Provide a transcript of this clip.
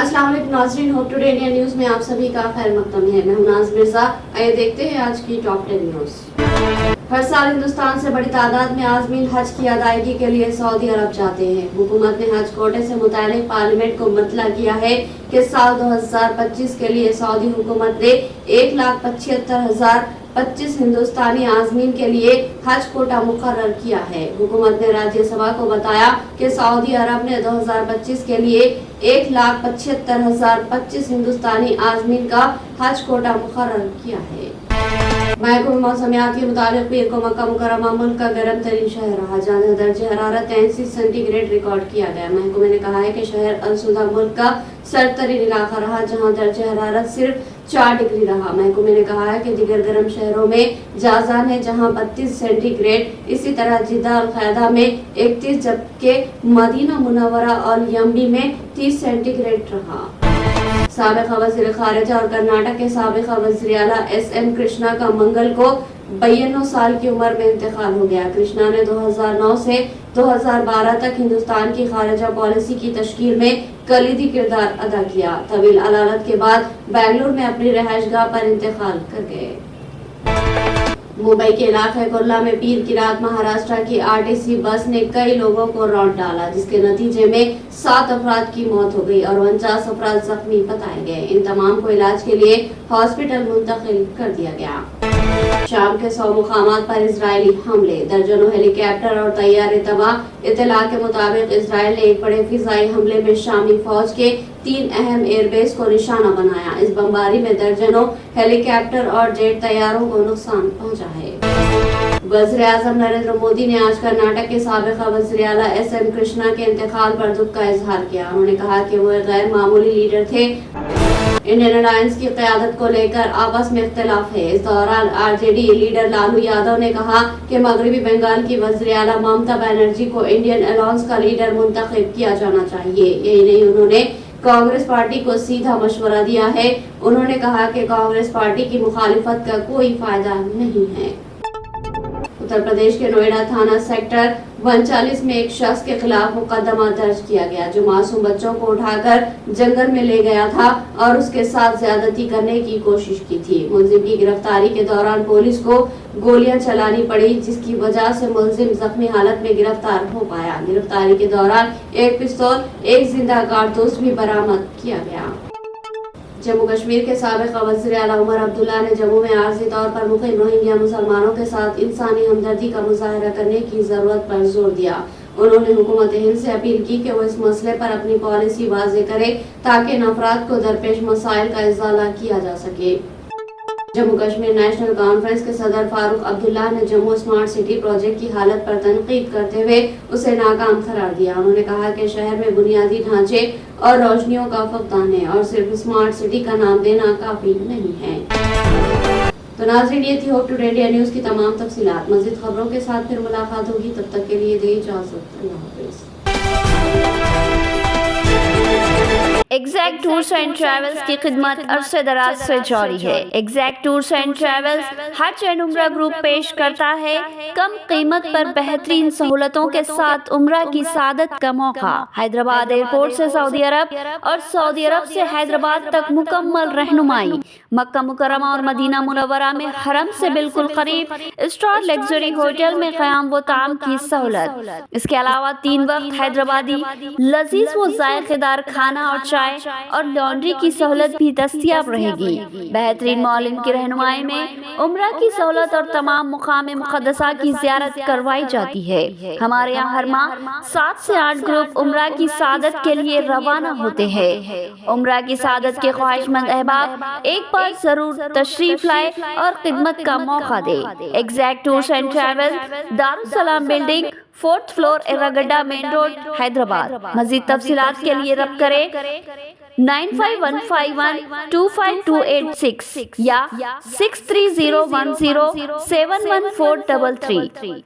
अस्सलाम वालेकुम नाज़रीन, होप टुडे इंडिया न्यूज़ में आप सभी का खैर मकदम है। मैं हूं नाज़ मिर्जा। आइए देखते हैं आज की टॉप 10 न्यूज़। हर साल हिंदुस्तान से बड़ी तादाद में आज़मीन हज की अदायगी के लिए सऊदी अरब जाते हैं। हुकूमत ने हज कोटे से मुतालिक पार्लियामेंट को मुतला किया है कि साल 2025 के लिए सऊदी हुकूमत ने 1,75,025 हिंदुस्तानी आज़मीन के लिए हज कोटा मुकर्रर किया है। हुकूमत ने राज्यसभा को बताया कि सऊदी अरब ने 2025 के लिए 1,75,025 हिंदुस्तानी आज़मीन का हज कोटा मुकर्रर किया है। महकमे मौसमियात के मुताबिक पीर को मक्का मुकर्रमा मुल्क का गर्म तरीन शहर रहा, जहाँ दर्जे हरारत 33 सेंटीग्रेड रिकॉर्ड किया गया। महकमे ने कहा है कि शहर अलसुदा मुल्क का सरतरीन इलाका रहा, जहाँ दर्जे हरारत सिर्फ 4 डिग्री रहा। महकमे ने कहा है कि दीगर गर्म शहरों में जाजान है, जहाँ 32 सेंटीग्रेड, इसी तरह जिद्दा और क़ैदा में 31, जबकि मदीना मुनव्वरा और यम्बी में 30 सेंटीग्रेड रहा। साबिक़ वज़ीर ख़ारिजा और कर्नाटक के साबिक़ वज़ीर आला एस.एन. कृष्णा का मंगल को 92 साल की उम्र में इंतकाल हो गया। कृष्णा ने 2009 से 2012 तक हिंदुस्तान की ख़ारिजा पॉलिसी की तश्कील में कलीदी किरदार अदा किया। तवील अदालत के बाद बेंगलुरु में अपनी रहायशगाह पर इंतकाल कर गए। मुंबई के इलाके कुर्ला में पीर की रात महाराष्ट्र की आरटीसी बस ने कई लोगों को रौंद डाला, जिसके नतीजे में 7 अफराद की मौत हो गई और 49 अफराद जख्मी बताए गए। इन तमाम को इलाज के लिए हॉस्पिटल मुंतकिल कर दिया गया। शाम के 100 मुकामात पर इजरायली हमले, दर्जनों हेलीकॉप्टर और तैयारे तबाह। इत्तला के मुताबिक इजराइल ने एक बड़े फिजाई हमले में शामी फौज के 3 अहम एयरबेस को निशाना बनाया। इस बमबारी में दर्जनों हेलीकॉप्टर और जेट तैयारों को नुकसान पहुंचा है। वज़ीर आज़म नरेंद्र मोदी ने आज कर्नाटक के साबिक़ वज़ीर आला एस.एन. कृष्णा के इंतकाल पर दुख का इजहार किया। उन्होंने कहा कि वो एक गैर मामूली लीडर थे। इंडियन अलायंस की क़यादत को लेकर आपस में इख्तिलाफ है। इस दौरान आरजेडी लीडर लालू यादव ने कहा कि मगरबी बंगाल की वज़ीर आला ममता बनर्जी को इंडियन अलायंस का लीडर मुंतखब किया जाना चाहिए। यही नहीं, उन्होंने कांग्रेस पार्टी को सीधा मशवरा दिया है। उन्होंने कहा कि कांग्रेस पार्टी की मुखालिफत का कोई फायदा नहीं है। उत्तर प्रदेश के नोएडा थाना सेक्टर 39 में एक शख्स के खिलाफ मुकदमा दर्ज किया गया, जो मासूम बच्चों को उठाकर जंगल में ले गया था और उसके साथ ज्यादती करने की कोशिश की थी। मुलजिम की गिरफ्तारी के दौरान पुलिस को गोलियां चलानी पड़ी, जिसकी वजह से मुलजिम जख्मी हालत में गिरफ्तार हो पाया। गिरफ्तारी के दौरान एक पिस्तौल, एक जिंदा कारतूस भी बरामद किया गया। जम्मू कश्मीर के साबिक़ वज़ीर आला उमर अब्दुल्ला ने जम्मू में आर्जी तौर पर मुक़ीम रोहिंग्या मुसलमानों के साथ इंसानी हमदर्दी का मुज़ाहरा करने की ज़रूरत पर जोर दिया। उन्होंने हुकूमत हिंद से अपील की कि वो इस मसले पर अपनी पॉलिसी वाज़ेह करे, ताकि इन अफराद को दरपेश मसाइल का इज़ाला किया जा सके। जम्मू कश्मीर नेशनल कॉन्फ्रेंस के सदर फारूक अब्दुल्ला ने जम्मू स्मार्ट सिटी प्रोजेक्ट की हालत पर तनकीद करते हुए उसे नाकाम करार दिया। उन्होंने कहा कि शहर में बुनियादी ढांचे और रोशनियों का फक़दान है और सिर्फ स्मार्ट सिटी का नाम देना काफी नहीं है। तो नाज़रीन, ये थी होप टुडे इंडिया न्यूज़ की तमाम तफसीलात। मज़ीद खबरों के साथ फिर मुलाकात होगी, तब तक के लिए दे इजाज़त। अल्लाह हाफ़िज़। एग्जैक्ट टूर्स एंड ट्रैवल्स की खिदमत अरसे दराज से जारी है। एग्जैक्ट टूर्स एंड ट्रैवल्स हज एंड उम्रा ग्रुप पेश करता है कम कीमत पर बेहतरीन सहूलतों के साथ उम्रा की सादत का मौका। हैदराबाद एयरपोर्ट से सऊदी अरब और सऊदी अरब से हैदराबाद तक मुकम्मल रहनुमाई। मक्का मुकर्रमा और मदीना मुनव्वरा में हरम से बिल्कुल करीब स्टार लग्जरी होटल में क़याम व ताम की सहूलत। इसके अलावा 3 वक्त हैदराबादी लजीज व जायकेदार खाना और चाय और लॉन्ड्री की सहूलत भी दस्तयाब रहेगी। बेहतरीन मौलिम की रहनुमाई में उम्रा की सहूलत और तमाम मुकाम मुक़द्दसा की ज़ियारत करवाई जाती है। हमारे यहाँ हर माह 7 से 8 ग्रुप उम्रा की सादत के लिए रवाना होते हैं। उम्रा की सादत के ख्वाहिशमंद अहबाब एक बार जरूर तशरीफ लाए और खिदमत का मौका दे। Exact tours and travel, Darussalam building, 4th floor, Erragadda main road, Hyderabad. मज़ीद तफसीलात के लिए रब्त करें 9515125286 या 6301071433।